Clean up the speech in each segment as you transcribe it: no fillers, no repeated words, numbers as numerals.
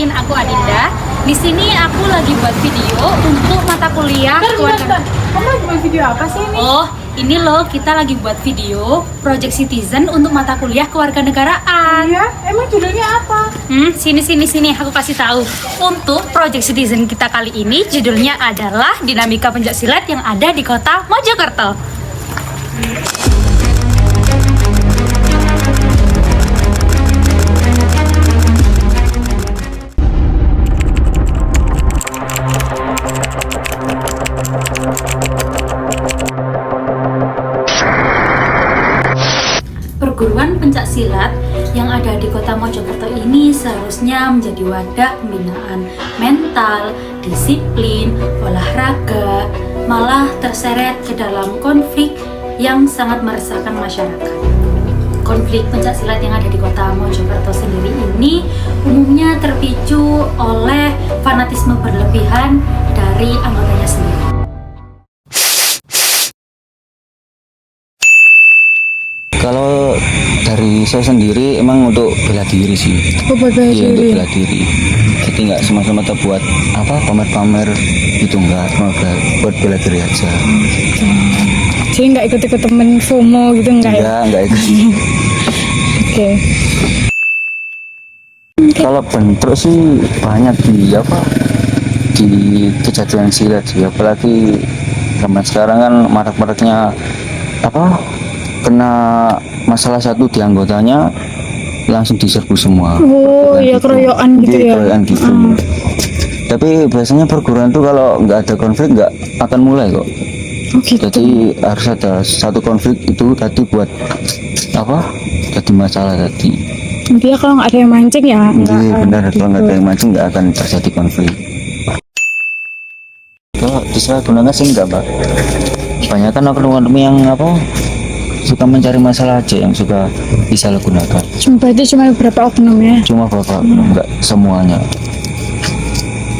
kenalin, aku Adinda. Di sini aku lagi buat video untuk mata kuliah kewarganegaraan. Kamu lagi buat video apa sih ini? Oh, ini loh, kita lagi buat video Project Citizen untuk mata kuliah kewarganegaraan. Iya, emang judulnya apa? Sini, aku kasih tahu. Untuk Project Citizen kita kali ini judulnya adalah Dinamika Pencaksilat yang ada di Kota Mojokerto. Perguruan pencaksilat yang ada di Kota Mojokerto ini seharusnya menjadi wadah pembinaan mental, disiplin, olahraga, malah terseret ke dalam konflik yang sangat meresahkan masyarakat. Konflik pencaksilat yang ada di Kota Mojokerto sendiri ini umumnya terpicu oleh fanatisme berlebihan dari anggotanya sendiri. Kalau dari saya sendiri emang untuk bela diri sih. Oh, buat bela Iya, untuk diri. bela diri. Jadi nggak semata-mata buat pamer-pamer itu, enggak, cuma buat bela diri aja. Jadi nggak ikut-ikut temen FOMO gitu nggak ya? Enggak itu sih. Oke. Kalau bentrok sih banyak di kejadian silat sih, apalagi zaman sekarang kan marak-maraknya kena masalah satu di anggotanya langsung diserbu semua. Oh iya, keroyokan gitu ya. Keroyokan gitu. Tapi biasanya perguruan tuh kalau nggak ada konflik nggak akan mulai kok. Oh gitu. Jadi harus ada satu konflik itu tadi buat jadi masalah tadi. Intinya kalau nggak ada yang mancing ya nggak. Iya benar, gitu. kalau nggak ada yang mancing nggak akan terjadi konflik. Kalau disalahgunakan sih enggak, Pak. Banyak kan oknum-oknum yang suka mencari masalah aja yang suka disalahgunakan. Berarti cuma beberapa oknum ya? Cuma bapak enggak semuanya.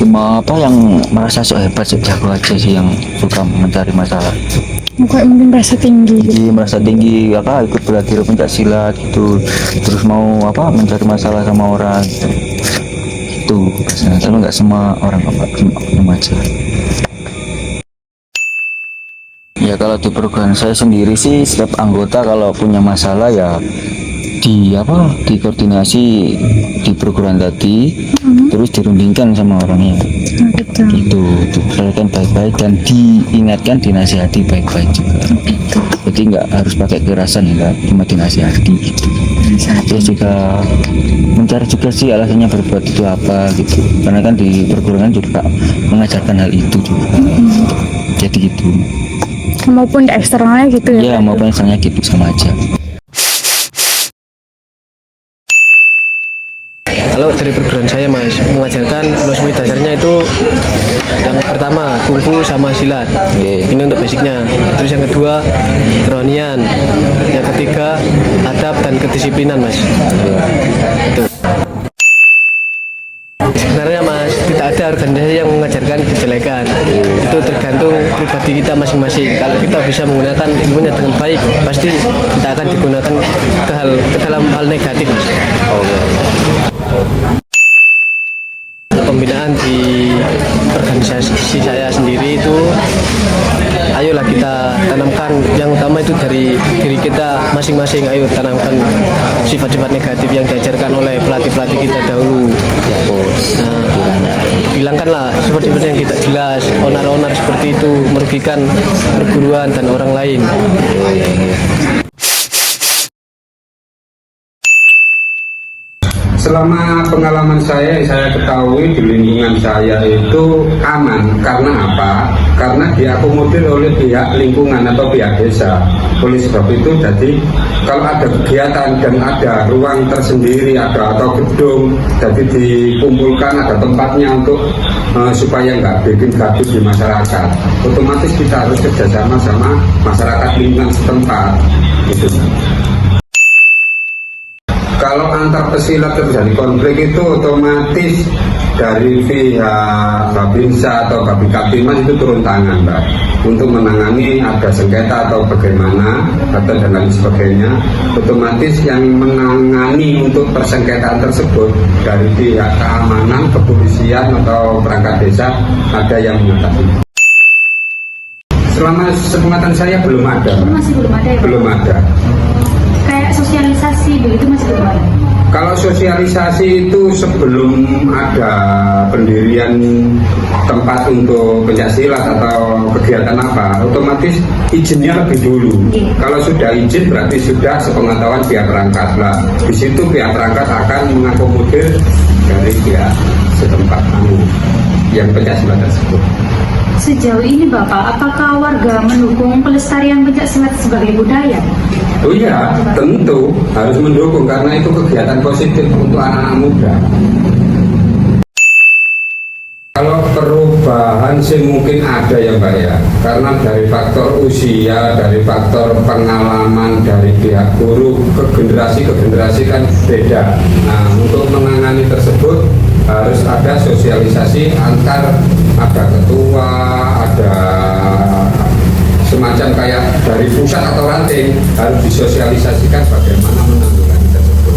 Cuma yang merasa sok hebat, sok jago aja sih yang suka mencari masalah. Kayak mungkin rasa tinggi gitu. Jadi merasa tinggi ikut belajar pencaksilat gitu, terus mau mencari masalah sama orang itu biasanya. Tapi nggak semua orang cuma oknum aja. Ya kalau di perguruan saya sendiri sih setiap anggota kalau punya masalah ya dikoordinasi di perguruan tadi, terus dirundingkan sama orangnya. Gitu. Itu diselesaikan baik-baik dan diingatkan, dinasihati baik-baik juga. Jadi nggak harus pakai kekerasan, nggak cuma dinasihati gitu. Terus juga mencari juga sih alasannya berbuat itu apa gitu, karena kan di perguruan juga mengajarkan hal itu juga. Jadi gitu. Maupun di eksternalnya gitu ya? Ya maupun misalnya gitu sama aja. Kalau dari perguruan saya mas mengajarkan filosofi dasarnya itu yang pertama kungfu sama silat. Ini untuk basicnya. Terus yang kedua kerohanian. Yang ketiga adab dan kedisiplinan mas. Itu. Sebenarnya mas tidak ada organisasi yang mengajarkan kejelekan. Itu tergantung pribadi kita masing-masing. Kalau kita bisa menggunakan ilmunya dengan baik, pasti kita akan digunakan ke dalam hal negatif mas. Pembinaan di organisasi saya sendiri itu ayolah kita tanamkan yang utama itu dari diri kita masing-masing. Ayo tanamkan sifat-sifat negatif yang diajarkan oleh pelatih-pelatih kita dahulu. Hilangkanlah sifat-sifat yang tidak jelas, onar-onar seperti itu merugikan perguruan dan orang lain. Selama pengalaman saya yang saya ketahui di lingkungan saya itu aman. Karena apa? Karena diakomodir oleh pihak lingkungan atau pihak desa. Oleh sebab itu jadi kalau ada kegiatan dan ada ruang tersendiri atau gedung, jadi dikumpulkan ada tempatnya untuk supaya nggak bikin gaduh di masyarakat. Otomatis kita harus kerjasama sama masyarakat lingkungan setempat. Gitu. kalau antar pesilat terjadi konflik itu otomatis dari pihak Babinsa atau Babikatimas itu turun tangan, Mbak, untuk menangani ada sengketa atau bagaimana atau dan lain sebagainya. Otomatis yang menangani untuk persengketaan tersebut dari pihak keamanan, kepolisian atau perangkat desa ada yang mengatasi. Selama sepengetahuan saya belum ada. Masih belum ada ya, Pak? Belum ada. Kayak sosialisasi begitu masih belum ada. Kalau sosialisasi itu sebelum ada pendirian tempat untuk pencaksilat atau kegiatan apa, otomatis izinnya lebih dulu. Kalau sudah izin berarti sudah sepengetahuan pihak perangkat lah. Di situ pihak perangkat akan mengakomodir dari pihak setempat yang pencaksilat tersebut. Sejauh ini Bapak, apakah warga mendukung pelestarian pencaksilat sebagai budaya? Oh iya, tentu harus mendukung karena itu kegiatan positif untuk anak-anak muda. Kalau perubahan sih mungkin ada ya Mbak ya, karena dari faktor usia, dari faktor pengalaman dari pihak guru ke generasi kan beda. Nah, untuk menangani tersebut harus ada sosialisasi antar ada ketua, ada semacam kayak dari pusat atau ranting harus disosialisasikan bagaimana menanggulangi tersebut.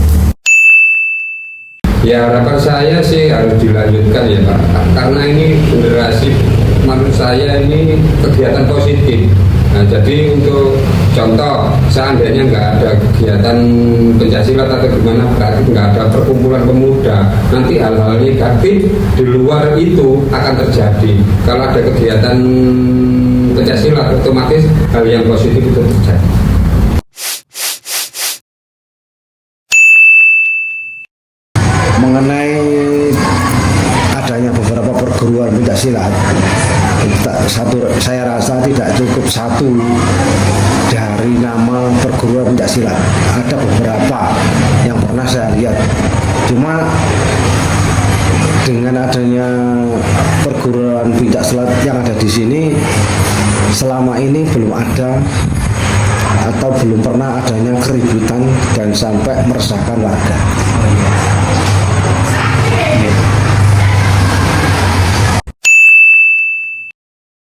Ya harapan saya sih harus dilanjutkan ya Pak, karena ini generasi menurut saya ini kegiatan positif. Nah jadi untuk contoh seandainya nggak ada kegiatan pencaksilat atau gimana berarti nggak ada perkumpulan pemuda, nanti hal-hal negatif di luar itu akan terjadi. Kalau ada kegiatan pencaksilat otomatis hal yang positif itu terjadi. Mengenai adanya beberapa perguruan pencaksilat, saya rasa tidak cukup satu dari nama perguruan pencaksilat. Ada beberapa yang pernah saya lihat. Cuma dengan adanya perguruan pencaksilat yang ada di sini, selama ini belum ada atau belum pernah adanya keributan dan sampai meresahkan warga.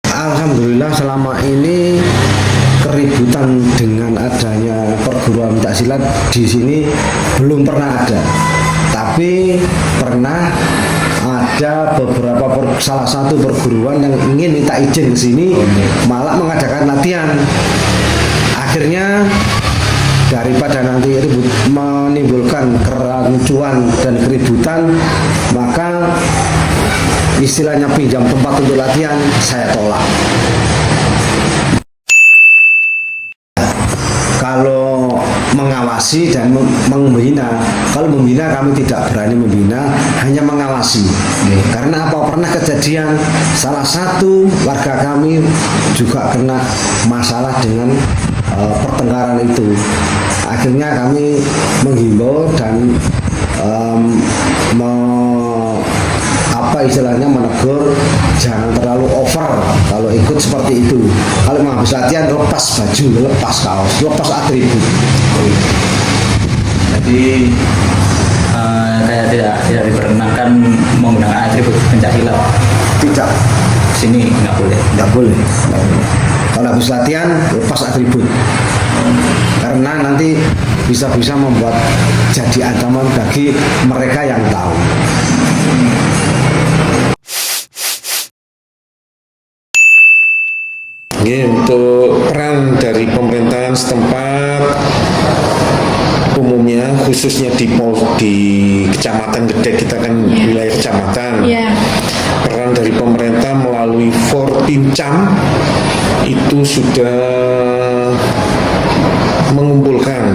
Alhamdulillah selama ini keributan dengan adanya perguruan pencaksilat di sini belum pernah ada. Tapi pernah ada salah satu perguruan yang ingin minta izin ke sini, malah mengadakan latihan. Akhirnya daripada nanti menimbulkan kerancuan dan keributan, maka istilahnya pinjam tempat untuk latihan saya tolak. Kalau mengawasi dan membina, kalau membina kami tidak berani membina, hanya mengawasi. Karena apa, pernah kejadian salah satu warga kami juga kena masalah dengan pertengkaran itu. Akhirnya kami menghimbau dan menegur jangan terlalu over kalau ikut seperti itu. Kalau mau habis latihan lepas baju, lepas kaos, lepas atribut. Jadi kayak tidak diperkenankan menggunakan atribut pencaksilat. Tidak. Sini nggak boleh. Nggak boleh. Kalau habis latihan lepas atribut. Karena nanti bisa membuat jadi ancaman bagi mereka yang tahu. Ini untuk peran dari pemerintahan setempat umumnya, khususnya di Kecamatan Gedek, kita kan wilayah kecamatan. Peran dari pemerintah melalui Forpimcam itu sudah mengumpulkan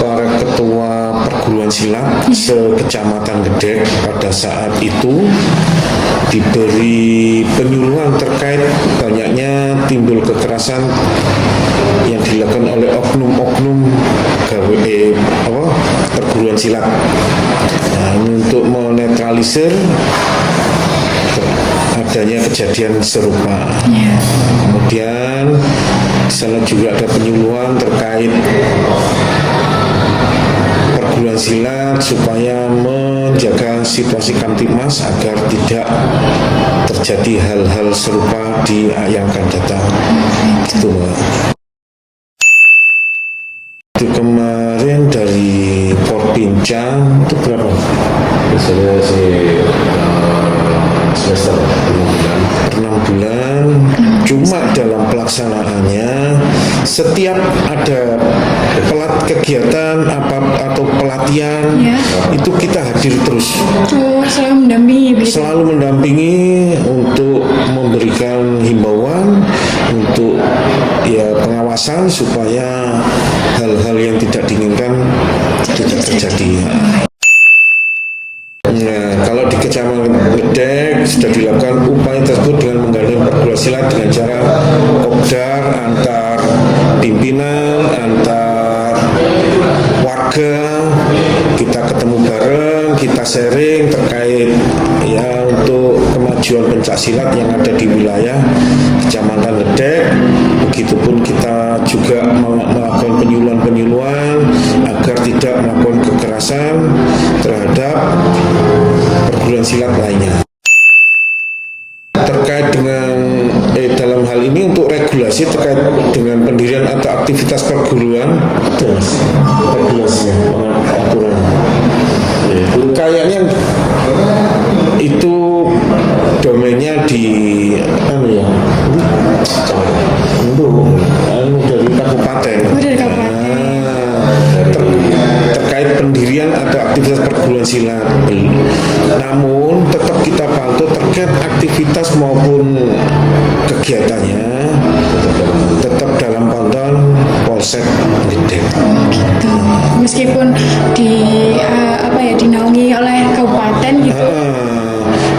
para ketua perguruan silat se-Kecamatan Gedek. Pada saat itu diberi penyuluhan terkait banyaknya timbul kekerasan yang dilakukan oleh oknum-oknum perguruan silat. Nah, untuk menetralisir adanya kejadian serupa. Kemudian Di sana juga ada penyuluhan terkait perguruan silat supaya menjaga situasi Kamtipmas agar tidak terjadi hal-hal serupa di yang akan datang. Itu Mbak. Itu kemarin dari Porpincang itu berapa? Biasanya sih semester 6 bulan. Cuma dalam pelaksanaannya setiap ada kegiatan atau pelatihan itu kita hadir terus. Oh, selalu mendampingi begitu. Selalu mendampingi untuk memberikan himbauan, untuk ya pengawasan supaya hal-hal yang tidak diinginkan tidak terjadi. Nah, kalau di Kecamatan Gedek sudah dilakukan upaya tersebut dengan menggandeng perguruan silat dengan cara kopdar antar pimpinan, antar warga, kita ketemu bareng, kita sharing terkait ya untuk kemajuan pencaksilat yang ada di wilayah Kecamatan Gedek. Begitupun kita juga melakukan penyuluhan agar tidak melakukan kekerasan terhadap perguruan silat lainnya. Terkait dengan dalam hal ini untuk regulasi terkait dengan pendirian atau aktivitas perguruan, ada regulasinya, aturan. Kayaknya itu domainnya di dari kabupaten. Terkait pendirian atau aktivitas perguruan silat. Namun tetap kita pantau terkait aktivitas maupun kegiatannya tetap dalam pantauan Polsek Gedek. Gitu. Meskipun dinaungi oleh kabupaten gitu.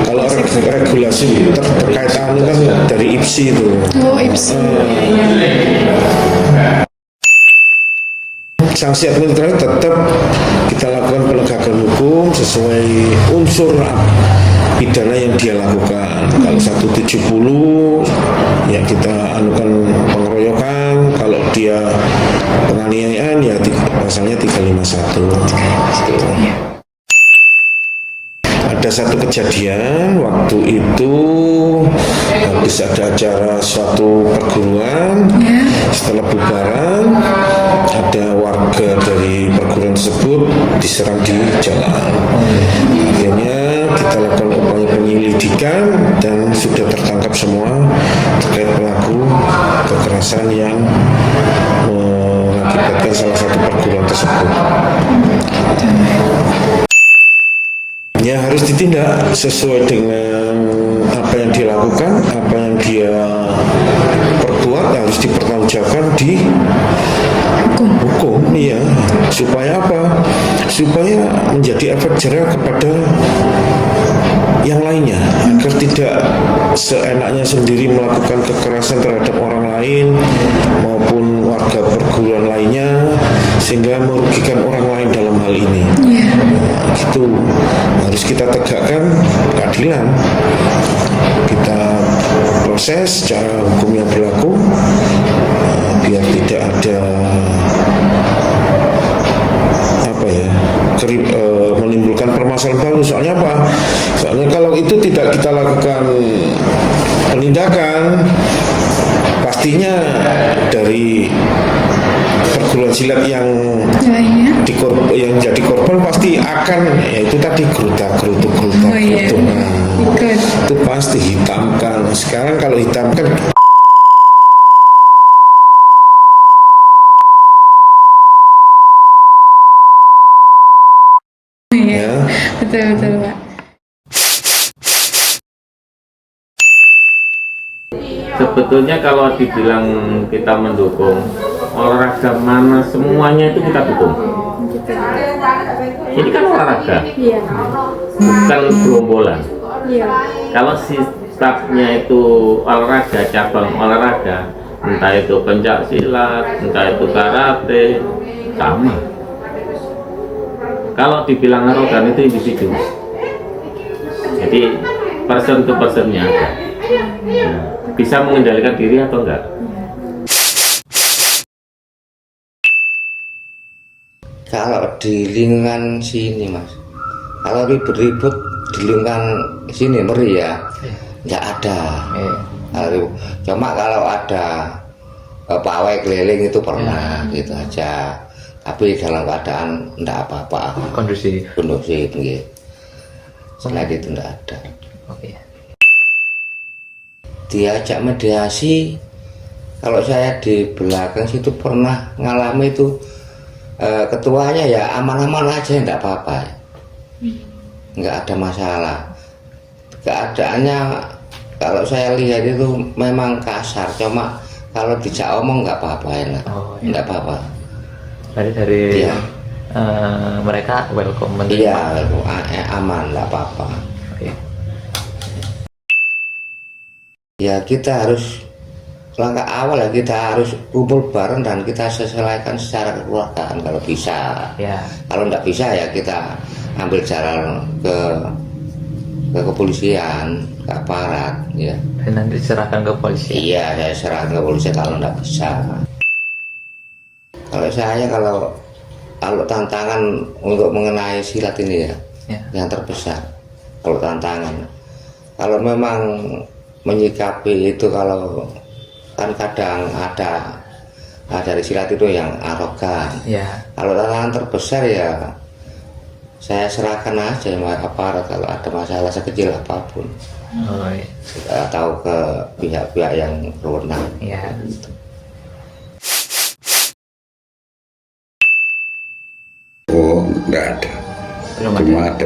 Kalau regulasi terkait anu kan dari IPSI itu. Oh, IPSI. Sanksi administratif tetap kita lakukan penegakan hukum sesuai unsur pidana yang dia lakukan. Kalau 170 ya kita anukan pengeroyokan, kalau dia penganiayaan ya pasalnya 351. Ada satu kejadian waktu itu habis ada acara suatu perguruan, setelah bubaran ada warga dari perguruan tersebut diserang di jalan. Akhirnya kita lakukan upaya penyelidikan dan sudah tertangkap semua terkait pelaku kekerasan yang mengakibatkan salah satu perguruan tersebut. Ya harus ditindak sesuai dengan apa yang dia lakukan, apa yang dia perbuat harus dipertanggungjawabkan di hukum. Iya, supaya apa? Supaya menjadi efek jerah kepada yang lainnya, agar tidak seenaknya sendiri melakukan kekerasan terhadap orang lain maupun warga perguruan lainnya sehingga merugikan orang lain dalam hal ini. Itu harus kita tegakkan keadilan, kita proses secara hukum yang berlaku biar tidak ada menimbulkan permasalahan baru. Soalnya apa? Soalnya kalau itu tidak kita lakukan penindakan, pastinya dari perguruan silat yang jadi korban pasti akan itu tadi gerutak. Itu pasti hitamkan. Sekarang kalau hitamkan Betul Pak. Sebetulnya kalau dibilang kita mendukung olahraga mana semuanya itu kita dukung. Ini kan olahraga, bukan gerombolan. Kalau sistemnya itu olahraga, cabang olahraga, entah itu pencak silat, entah itu karate, sama. Kalau dibilang arogan itu individu, jadi person to personnya ada. Bisa mengendalikan diri atau enggak? Kalau di lingkungan sini mas, kalau ribut-ribut di lingkungan sini Meri ya, nggak ada. Cuma kalau ada pawai keliling itu pernah gitu aja. Tapi dalam keadaan nggak apa-apa. Kondusif. Kondusif, gitu. Selain itu nggak ada. Oke. Diajak mediasi, kalau saya di belakang situ pernah ngalami itu. Ketuanya ya aman-aman aja, enggak apa-apa, enggak ada masalah. Keadaannya kalau saya lihat itu memang kasar, cuma kalau dijak omong enggak apa-apa, enak. Enggak apa-apa. Dari iya. Mereka welcome. Iya, aman, enggak apa-apa. Ya kita harus langkah awal ya, kita harus kumpul bareng dan kita selesaikan secara kekeluargaan kalau bisa. Ya. Kalau nggak bisa ya kita ambil jalan ke kepolisian, ke aparat ya. Dan nanti serahkan ke polisi. Iya, saya serahkan ke polisi kalau nggak bisa. Kalau tantangan untuk mengenai silat ini ya, yang terbesar. Kalau tantangan, kalau memang menyikapi itu, kalau kan kadang ada dari silat itu yang arogan. Kalau tantangan terbesar ya saya serahkan aja sama aparat kalau ada masalah sekecil apapun. Kita tahu ke pihak-pihak yang berwenang. Oh, enggak ada. Belum ada.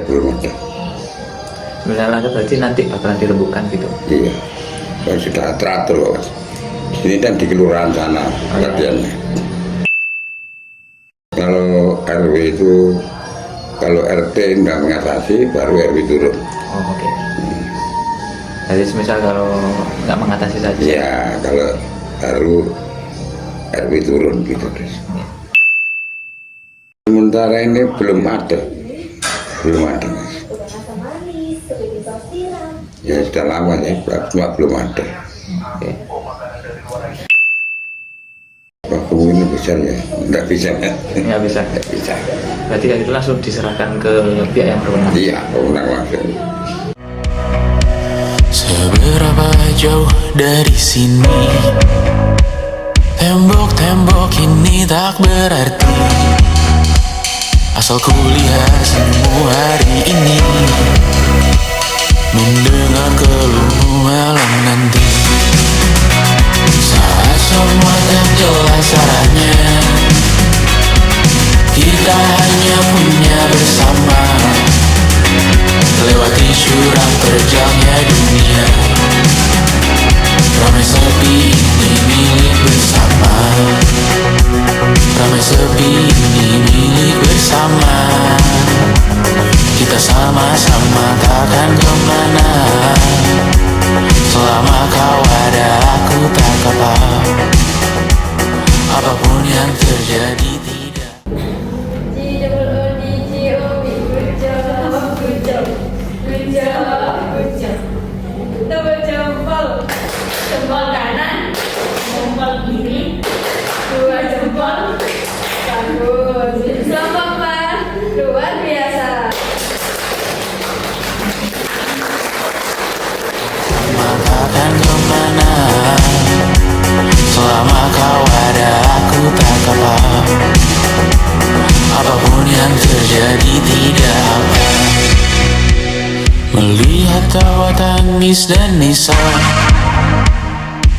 Sebenarnya berarti nanti bakalan dirembukan gitu. Iya, kan sudah teratur mas. Ini kan di kelurahan sana latihannya. Kalau RW itu, kalau RT nggak mengatasi, baru RW turun. Oke. Jadi misal kalau nggak mengatasi saja. Ya, kalau baru RW turun gitu. Sementara ini belum ada. Mas. Ya sudah lama ya, cuma belum ada. Waktu ini besar ya, nggak bisa. Nggak bisa. Berarti itu langsung diserahkan ke pihak yang berwenang. Iya, berwenang langsung. Seberapa jauh dari sini, tembok-tembok ini tak berarti. Asal ku lihat semua hari ini, mendengar keluhmu malam nanti. Saat semua tak jelas arahnya, kita hanya punya bersama, lewati jurang terjalnya dunia. Ramai sepi ini milik bersama, ramai sepi ini milik bersama. Kita sama-sama takkan kemana, selama kau ada aku tak apa. Apapun yang terjadi tidak. Jempol kanan, jempol kiri, 2 jempol, bagus. Selamat, luar biasa. Takkan kemana, selama kau ada aku tak apa. Apapun yang terjadi tidak apa. Melihat tawa tangis dan nisa,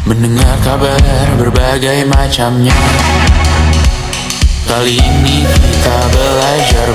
mendengar kabar berbagai macamnya. Kali ini kita belajar